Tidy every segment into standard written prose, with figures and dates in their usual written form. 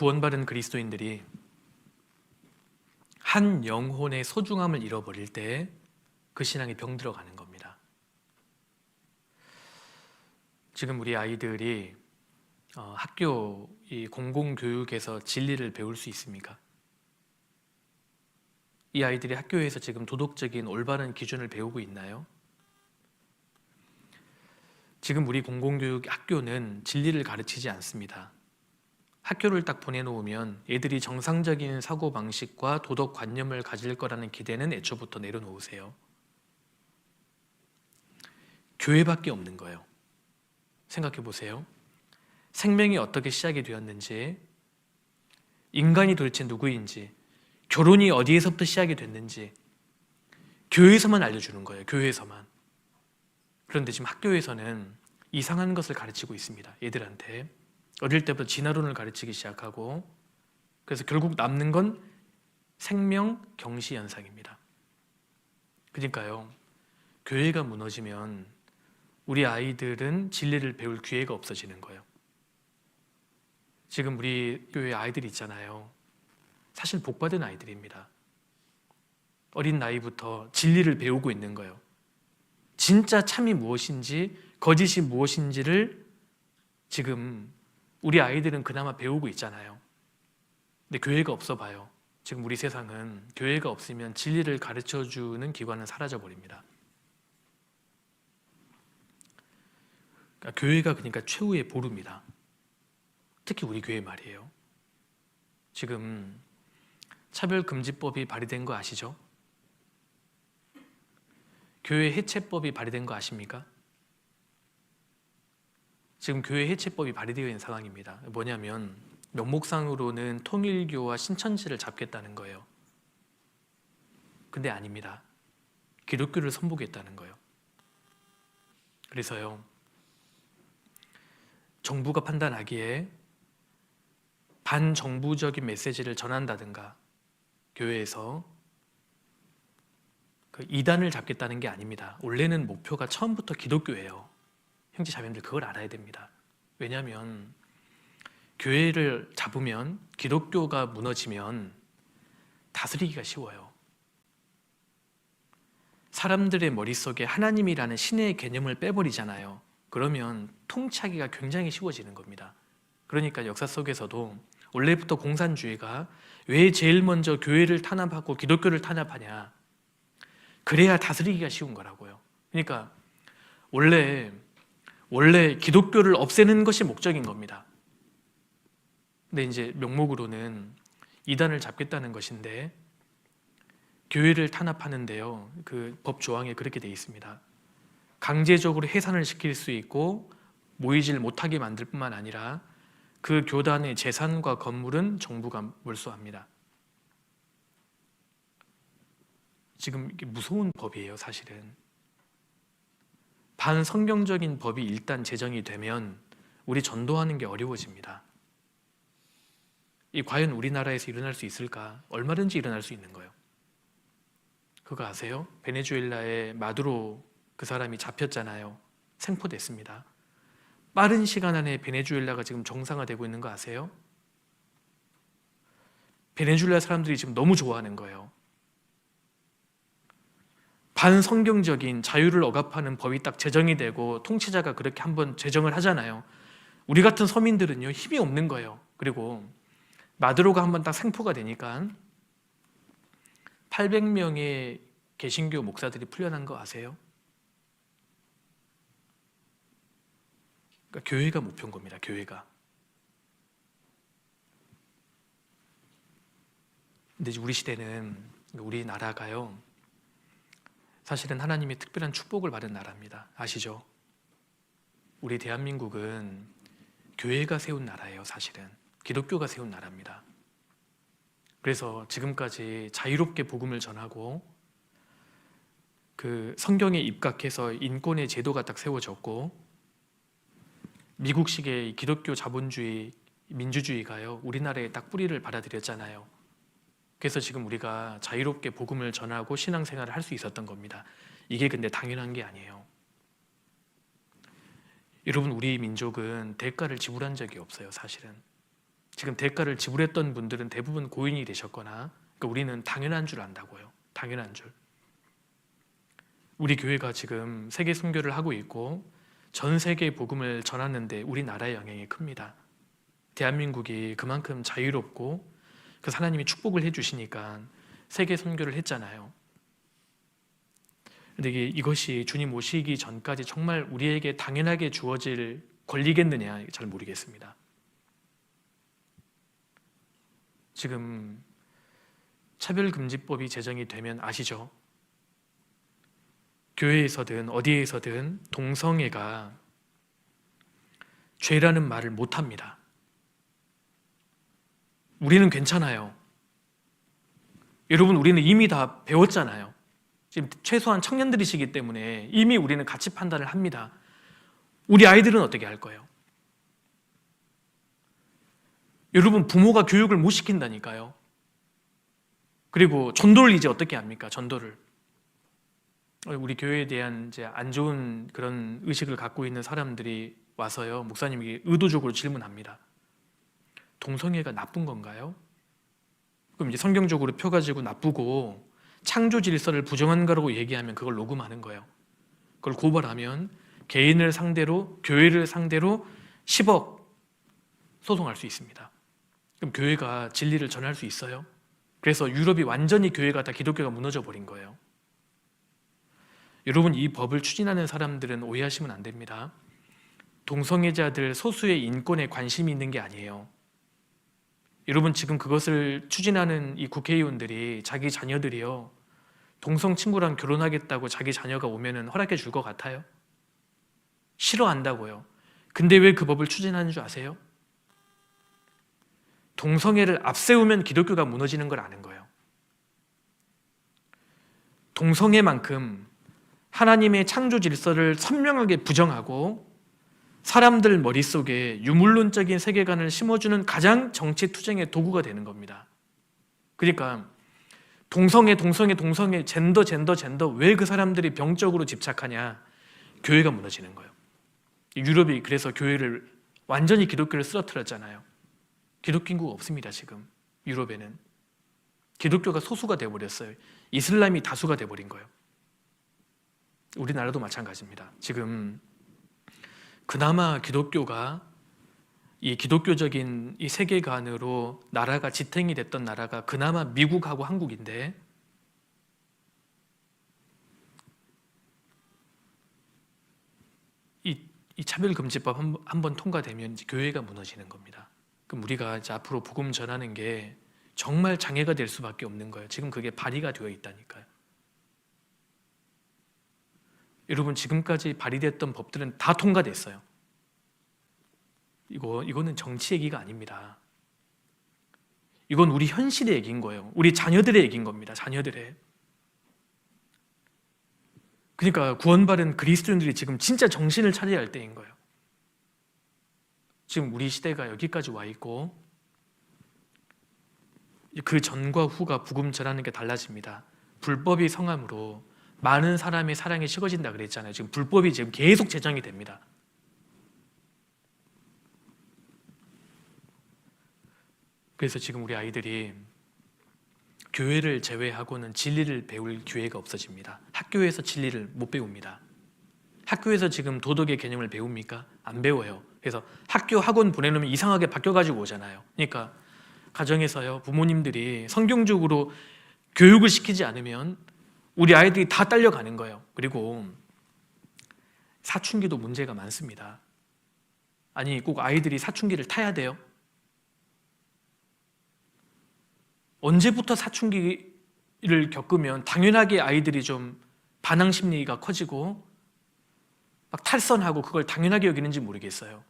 구원받은 그리스도인들이 한 영혼의 소중함을 잃어버릴 때 그 신앙이 병들어가는 겁니다. 지금 우리 아이들이 학교 이 공공교육에서 진리를 배울 수 있습니까? 이 아이들이 학교에서 지금 도덕적인 올바른 기준을 배우고 있나요? 지금 우리 공공교육 학교는 진리를 가르치지 않습니다. 학교를 딱 보내놓으면 애들이 정상적인 사고방식과 도덕관념을 가질 거라는 기대는 애초부터 내려놓으세요. 교회밖에 없는 거예요. 생각해 보세요. 생명이 어떻게 시작이 되었는지, 인간이 도대체 누구인지, 결혼이 어디에서부터 시작이 됐는지 교회에서만 알려주는 거예요. 교회에서만. 그런데 지금 학교에서는 이상한 것을 가르치고 있습니다. 애들한테 어릴 때부터 진화론을 가르치기 시작하고, 그래서 결국 남는 건 생명 경시 현상입니다. 그러니까요, 교회가 무너지면 우리 아이들은 진리를 배울 기회가 없어지는 거예요. 지금 우리 교회 아이들 있잖아요. 사실 복받은 아이들입니다. 어린 나이부터 진리를 배우고 있는 거예요. 진짜 참이 무엇인지 거짓이 무엇인지를 지금 우리 아이들은 그나마 배우고 있잖아요. 근데 교회가 없어 봐요. 지금 우리 세상은 교회가 없으면 진리를 가르쳐주는 기관은 사라져버립니다. 그러니까 교회가 그러니까 최후의 보루입니다. 특히 우리 교회 말이에요. 지금 차별금지법이 발의된 거 아시죠? 교회 해체법이 발의된 거 아십니까? 지금 교회 해체법이 발의되어 있는 상황입니다. 뭐냐면 명목상으로는 통일교와 신천지를 잡겠다는 거예요. 근데 아닙니다. 기독교를 선보겠다는 거예요. 그래서요, 정부가 판단하기에 반정부적인 메시지를 전한다든가 교회에서 그 이단을 잡겠다는 게 아닙니다. 원래는 목표가 처음부터 기독교예요. 형제 자매님들 그걸 알아야 됩니다. 왜냐하면 교회를 잡으면, 기독교가 무너지면 다스리기가 쉬워요. 사람들의 머릿속에 하나님이라는 신의 개념을 빼버리잖아요. 그러면 통치하기가 굉장히 쉬워지는 겁니다. 그러니까 역사 속에서도 원래부터 공산주의가 왜 제일 먼저 교회를 탄압하고 기독교를 탄압하냐, 그래야 다스리기가 쉬운 거라고요. 그러니까 원래 기독교를 없애는 것이 목적인 겁니다. 근데 이제 명목으로는 이단을 잡겠다는 것인데 교회를 탄압하는데요, 그 법 조항에 그렇게 돼 있습니다. 강제적으로 해산을 시킬 수 있고 모이질 못하게 만들 뿐만 아니라 그 교단의 재산과 건물은 정부가 몰수합니다. 지금 이게 무서운 법이에요. 사실은 반성경적인 법이 일단 제정이 되면 우리 전도하는 게 어려워집니다. 이 과연 우리나라에서 일어날 수 있을까? 얼마든지 일어날 수 있는 거예요. 그거 아세요? 베네수엘라의 마두로 그 사람이 잡혔잖아요. 생포됐습니다. 빠른 시간 안에 베네수엘라가 지금 정상화되고 있는 거 아세요? 베네수엘라 사람들이 지금 너무 좋아하는 거예요. 반성경적인 자유를 억압하는 법이 딱 제정이 되고 통치자가 그렇게 한번 제정을 하잖아요. 우리 같은 서민들은요, 힘이 없는 거예요. 그리고 마두로가 한번 딱 생포가 되니까 800명의 개신교 목사들이 풀려난 거 아세요? 그러니까 교회가 목표인 겁니다. 교회가. 근데 우리 시대는, 우리나라가요, 사실은 하나님의 특별한 축복을 받은 나라입니다. 아시죠? 우리 대한민국은 교회가 세운 나라예요. 사실은 기독교가 세운 나라입니다. 그래서 지금까지 자유롭게 복음을 전하고 그 성경에 입각해서 인권의 제도가 딱 세워졌고, 미국식의 기독교 자본주의, 민주주의가요, 우리나라에 딱 뿌리를 받아들였잖아요. 그래서 지금 우리가 자유롭게 복음을 전하고 신앙생활을 할 수 있었던 겁니다. 이게 근데 당연한 게 아니에요. 여러분, 우리 민족은 대가를 지불한 적이 없어요. 사실은 지금 대가를 지불했던 분들은 대부분 고인이 되셨거나, 그러니까 우리는 당연한 줄 안다고요. 당연한 줄. 우리 교회가 지금 세계 선교를 하고 있고 전 세계 복음을 전하는데 우리나라의 영향이 큽니다. 대한민국이 그만큼 자유롭고 그 하나님이 축복을 해주시니까 세계 선교를 했잖아요. 근데 이것이 주님 오시기 전까지 정말 우리에게 당연하게 주어질 권리겠느냐 잘 모르겠습니다. 지금 차별금지법이 제정이 되면 아시죠? 교회에서든 어디에서든 동성애가 죄라는 말을 못합니다. 우리는 괜찮아요. 여러분, 우리는 이미 다 배웠잖아요. 지금 최소한 청년들이시기 때문에 이미 우리는 가치 판단을 합니다. 우리 아이들은 어떻게 할 거예요? 여러분, 부모가 교육을 못 시킨다니까요. 그리고 전도를 이제 어떻게 합니까? 전도를. 우리 교회에 대한 이제 안 좋은 그런 의식을 갖고 있는 사람들이 와서요, 목사님에게 의도적으로 질문합니다. 동성애가 나쁜 건가요? 그럼 이제 성경적으로 펴가지고 나쁘고 창조 질서를 부정한 거라고 얘기하면 그걸 녹음하는 거예요. 그걸 고발하면 개인을 상대로, 교회를 상대로 10억 소송할 수 있습니다. 그럼 교회가 진리를 전할 수 있어요? 그래서 유럽이 완전히 교회가 다 기독교가 무너져 버린 거예요. 여러분, 이 법을 추진하는 사람들은 오해하시면 안 됩니다. 동성애자들 소수의 인권에 관심이 있는 게 아니에요. 여러분, 지금 그것을 추진하는 이 국회의원들이 자기 자녀들이요, 동성 친구랑 결혼하겠다고 자기 자녀가 오면은 허락해 줄 것 같아요? 싫어한다고요. 근데 왜 그 법을 추진하는 줄 아세요? 동성애를 앞세우면 기독교가 무너지는 걸 아는 거예요. 동성애만큼 하나님의 창조 질서를 선명하게 부정하고 사람들 머릿속에 유물론적인 세계관을 심어주는 가장 정치 투쟁의 도구가 되는 겁니다. 그러니까 동성애, 젠더 왜 그 사람들이 병적으로 집착하냐? 교회가 무너지는 거예요. 유럽이 그래서 교회를 완전히 기독교를 쓰러뜨렸잖아요. 기독교 인구가 없습니다. 지금 유럽에는 기독교가 소수가 돼버렸어요. 이슬람이 다수가 돼버린 거예요. 우리나라도 마찬가지입니다. 지금 그나마 기독교가 이 기독교적인 이 세계관으로 나라가 지탱이 됐던 나라가 그나마 미국하고 한국인데, 이 차별금지법 한번 통과되면 이제 교회가 무너지는 겁니다. 그럼 우리가 이제 앞으로 복음 전하는 게 정말 장애가 될 수밖에 없는 거예요. 지금 그게 발의가 되어 있다니까요. 여러분, 지금까지 발의됐던 법들은 다 통과됐어요. 이거는 정치 얘기가 아닙니다. 이건 우리 현실의 얘기인 거예요. 우리 자녀들의 얘기인 겁니다. 자녀들의. 그러니까 구원받은 그리스도인들이 지금 진짜 정신을 차려야 할 때인 거예요. 지금 우리 시대가 여기까지 와 있고 그 전과 후가 복음 전하는 게 달라집니다. 불법이 성함으로 많은 사람의 사랑이 식어진다 그랬잖아요. 지금 불법이 지금 계속 제정이 됩니다. 그래서 지금 우리 아이들이 교회를 제외하고는 진리를 배울 기회가 없어집니다. 학교에서 진리를 못 배웁니다. 학교에서 지금 도덕의 개념을 배웁니까? 안 배워요. 그래서 학교 학원 보내놓으면 이상하게 바뀌어가지고 오잖아요. 그러니까 가정에서요, 부모님들이 성경적으로 교육을 시키지 않으면 우리 아이들이 다 딸려가는 거예요. 그리고 사춘기도 문제가 많습니다. 아니, 꼭 아이들이 사춘기를 타야 돼요? 언제부터 사춘기를 겪으면 당연하게 아이들이 좀 반항 심리가 커지고 막 탈선하고 그걸 당연하게 여기는지 모르겠어요.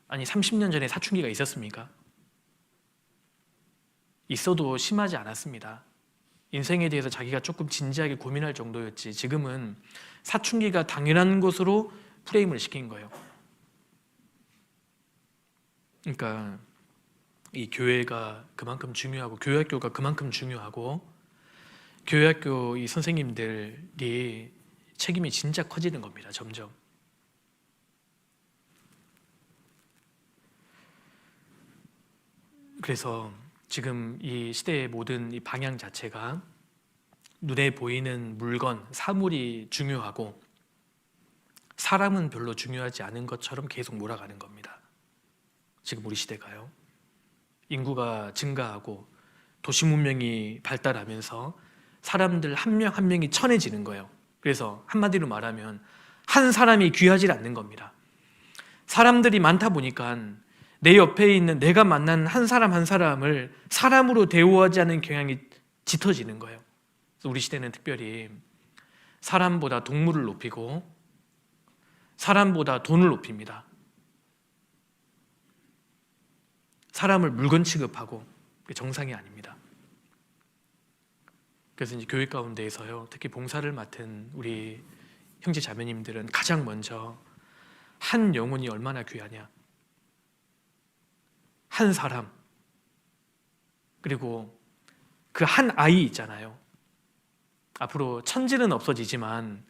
아니, 30년 전에 사춘기가 있었습니까? 있어도 심하지 않았습니다. 인생에 대해서 자기가 조금 진지하게 고민할 정도였지, 지금은 사춘기가 당연한 것으로 프레임을 시킨 거예요. 그러니까 이 교회가 그만큼 중요하고 교회학교가 그만큼 중요하고 교회학교 이 선생님들이 책임이 진짜 커지는 겁니다. 점점. 그래서 지금 이 시대의 모든 이 방향 자체가 눈에 보이는 물건, 사물이 중요하고 사람은 별로 중요하지 않은 것처럼 계속 몰아가는 겁니다. 지금 우리 시대가요. 인구가 증가하고 도시 문명이 발달하면서 사람들 한 명 한 명이 천해지는 거예요. 그래서 한마디로 말하면 한 사람이 귀하지 않는 겁니다. 사람들이 많다 보니까 내 옆에 있는 내가 만난 한 사람 한 사람을 사람으로 대우하지 않는 경향이 짙어지는 거예요. 그래서 우리 시대는 특별히 사람보다 동물을 높이고 사람보다 돈을 높입니다. 사람을 물건 취급하고 그게 정상이 아닙니다. 그래서 이제 교회 가운데에서요, 특히 봉사를 맡은 우리 형제 자매님들은 가장 먼저 한 영혼이 얼마나 귀하냐, 한 사람, 그리고 그 한 아이 있잖아요. 앞으로 천지는 없어지지만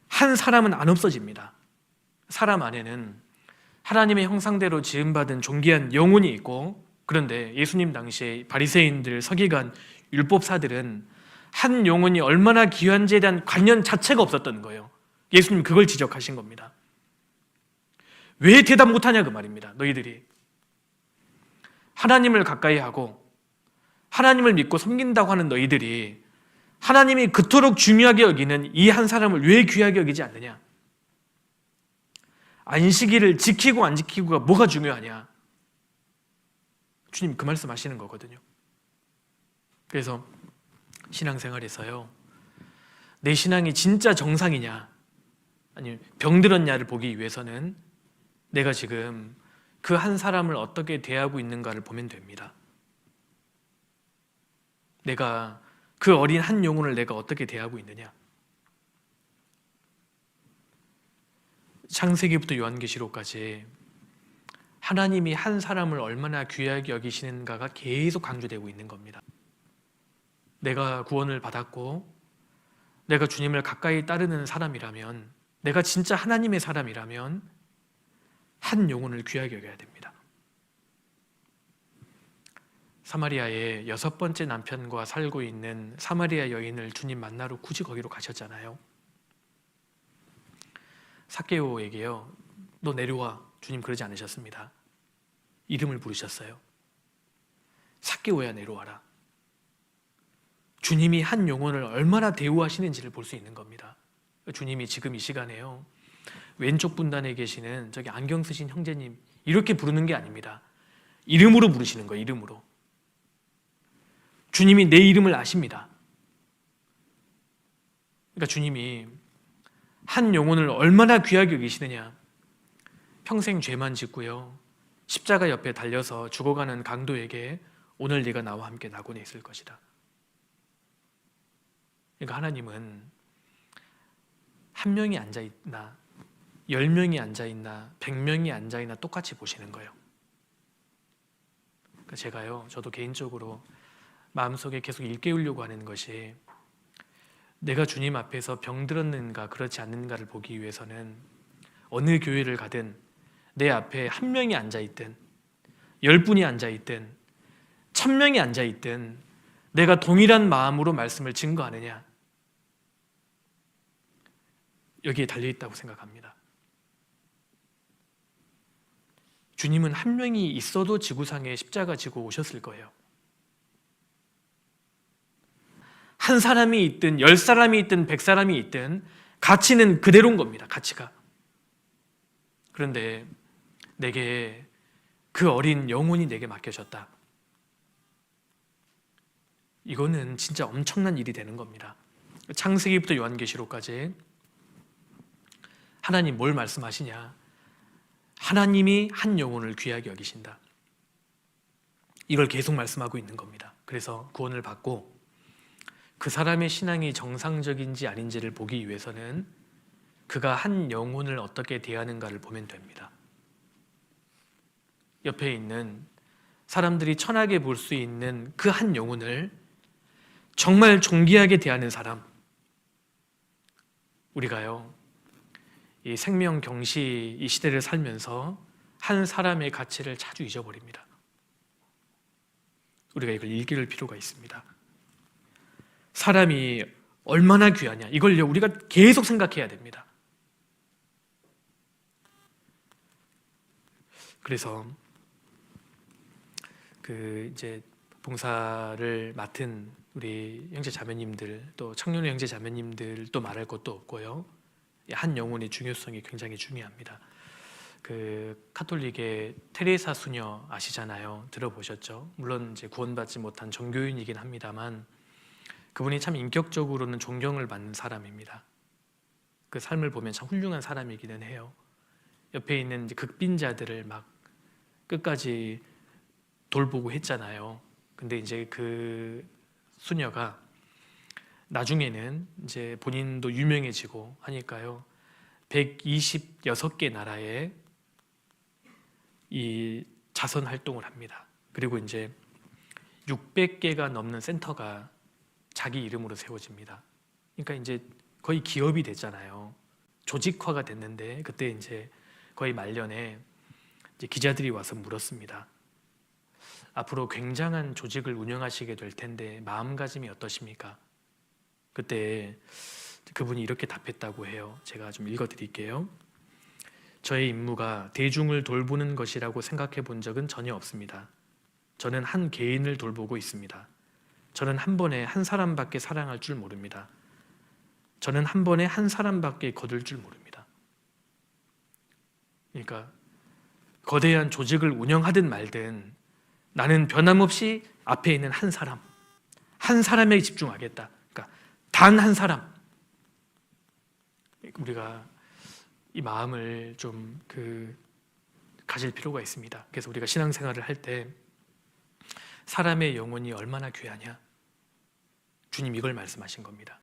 한 사람은 안 없어집니다. 사람 안에는 하나님의 형상대로 지음받은 존귀한 영혼이 있고, 그런데 예수님 당시에 바리새인들, 서기관, 율법사들은 한 영혼이 얼마나 귀한지에 대한 관념 자체가 없었던 거예요. 예수님 그걸 지적하신 겁니다. 왜 대답 못하냐 그 말입니다. 너희들이 하나님을 가까이 하고 하나님을 믿고 섬긴다고 하는 너희들이 하나님이 그토록 중요하게 여기는 이 한 사람을 왜 귀하게 여기지 않느냐? 안식일을 지키고 안 지키고가 뭐가 중요하냐? 주님 그 말씀 하시는 거거든요. 그래서 신앙생활에서요, 내 신앙이 진짜 정상이냐 아니면 병들었냐를 보기 위해서는 내가 지금 그 한 사람을 어떻게 대하고 있는가를 보면 됩니다. 내가 그 어린 한 영혼을 내가 어떻게 대하고 있느냐. 창세기부터 요한계시록까지 하나님이 한 사람을 얼마나 귀하게 여기시는가가 계속 강조되고 있는 겁니다. 내가 구원을 받았고 내가 주님을 가까이 따르는 사람이라면, 내가 진짜 하나님의 사람이라면 한 영혼을 귀하게 여겨야 됩니다. 사마리아의 6번째 남편과 살고 있는 사마리아 여인을 주님 만나러 굳이 거기로 가셨잖아요. 삭개오에게요, 너 내려와, 주님 그러지 않으셨습니다. 이름을 부르셨어요. 삭개오야 내려와라. 주님이 한 영혼을 얼마나 대우하시는지를 볼 수 있는 겁니다. 주님이 지금 이 시간에요, 왼쪽 분단에 계시는 저기 안경 쓰신 형제님 이렇게 부르는 게 아닙니다. 이름으로 부르시는 거예요. 이름으로. 주님이 내 이름을 아십니다. 그러니까 주님이 한 영혼을 얼마나 귀하게 여기시느냐. 평생 죄만 짓고요, 십자가 옆에 달려서 죽어가는 강도에게 오늘 네가 나와 함께 낙원에 있을 것이다. 그러니까 하나님은 한 명이 앉아있나 10명이 앉아있나 100명이 앉아있나 똑같이 보시는 거예요. 그러니까 제가요, 저도 개인적으로 마음속에 계속 일깨우려고 하는 것이, 내가 주님 앞에서 병들었는가 그렇지 않는가를 보기 위해서는 어느 교회를 가든 내 앞에 한 명이 앉아있든 10분이 앉아있든 1000명이 앉아있든 내가 동일한 마음으로 말씀을 증거하느냐, 여기에 달려있다고 생각합니다. 주님은 한 명이 있어도 지구상에 십자가 지고 오셨을 거예요. 한 사람이 있든 10사람이 있든 100사람이 있든 가치는 그대로인 겁니다. 가치가. 그런데 내게 그 어린 영혼이 내게 맡겨졌다. 이거는 진짜 엄청난 일이 되는 겁니다. 창세기부터 요한계시록까지 하나님 뭘 말씀하시냐? 하나님이 한 영혼을 귀하게 여기신다. 이걸 계속 말씀하고 있는 겁니다. 그래서 구원을 받고 그 사람의 신앙이 정상적인지 아닌지를 보기 위해서는 그가 한 영혼을 어떻게 대하는가를 보면 됩니다. 옆에 있는 사람들이 천하게 볼 수 있는 그 한 영혼을 정말 존귀하게 대하는 사람, 우리가요, 이 생명 경시 이 시대를 살면서 한 사람의 가치를 자주 잊어버립니다. 우리가 이걸 읽을 필요가 있습니다. 사람이 얼마나 귀하냐, 이걸요 우리가 계속 생각해야 됩니다. 그래서 이제 봉사를 맡은 우리 형제 자매님들, 또 청년의 형제 자매님들도 말할 것도 없고요. 한 영혼의 중요성이 굉장히 중요합니다. 카톨릭의 테레사 수녀 아시잖아요. 들어보셨죠? 물론 이제 구원받지 못한 정교인이긴 합니다만 그분이 참 인격적으로는 존경을 받는 사람입니다. 그 삶을 보면 참 훌륭한 사람이기는 해요. 옆에 있는 이제 극빈자들을 막 끝까지 돌보고 했잖아요. 근데 이제 그 수녀가 나중에는 이제 본인도 유명해지고 하니까요, 126개 나라에 이 자선 활동을 합니다. 그리고 이제 600개가 넘는 센터가 자기 이름으로 세워집니다. 그러니까 이제 거의 기업이 됐잖아요. 조직화가 됐는데 그때 이제 거의 말년에 이제 기자들이 와서 물었습니다. 앞으로 굉장한 조직을 운영하시게 될 텐데 마음가짐이 어떠십니까? 그때 그분이 이렇게 답했다고 해요. 제가 좀 읽어드릴게요. 저의 임무가 대중을 돌보는 것이라고 생각해 본 적은 전혀 없습니다. 저는 한 개인을 돌보고 있습니다. 저는 한 번에 한 사람밖에 사랑할 줄 모릅니다. 저는 한 번에 한 사람밖에 거둘 줄 모릅니다. 그러니까 거대한 조직을 운영하든 말든 나는 변함없이 앞에 있는 한 사람에 집중하겠다. 그러니까 단 한 사람. 우리가 이 마음을 좀 가질 필요가 있습니다. 그래서 우리가 신앙생활을 할 때 사람의 영혼이 얼마나 귀하냐, 주님 이걸 말씀하신 겁니다.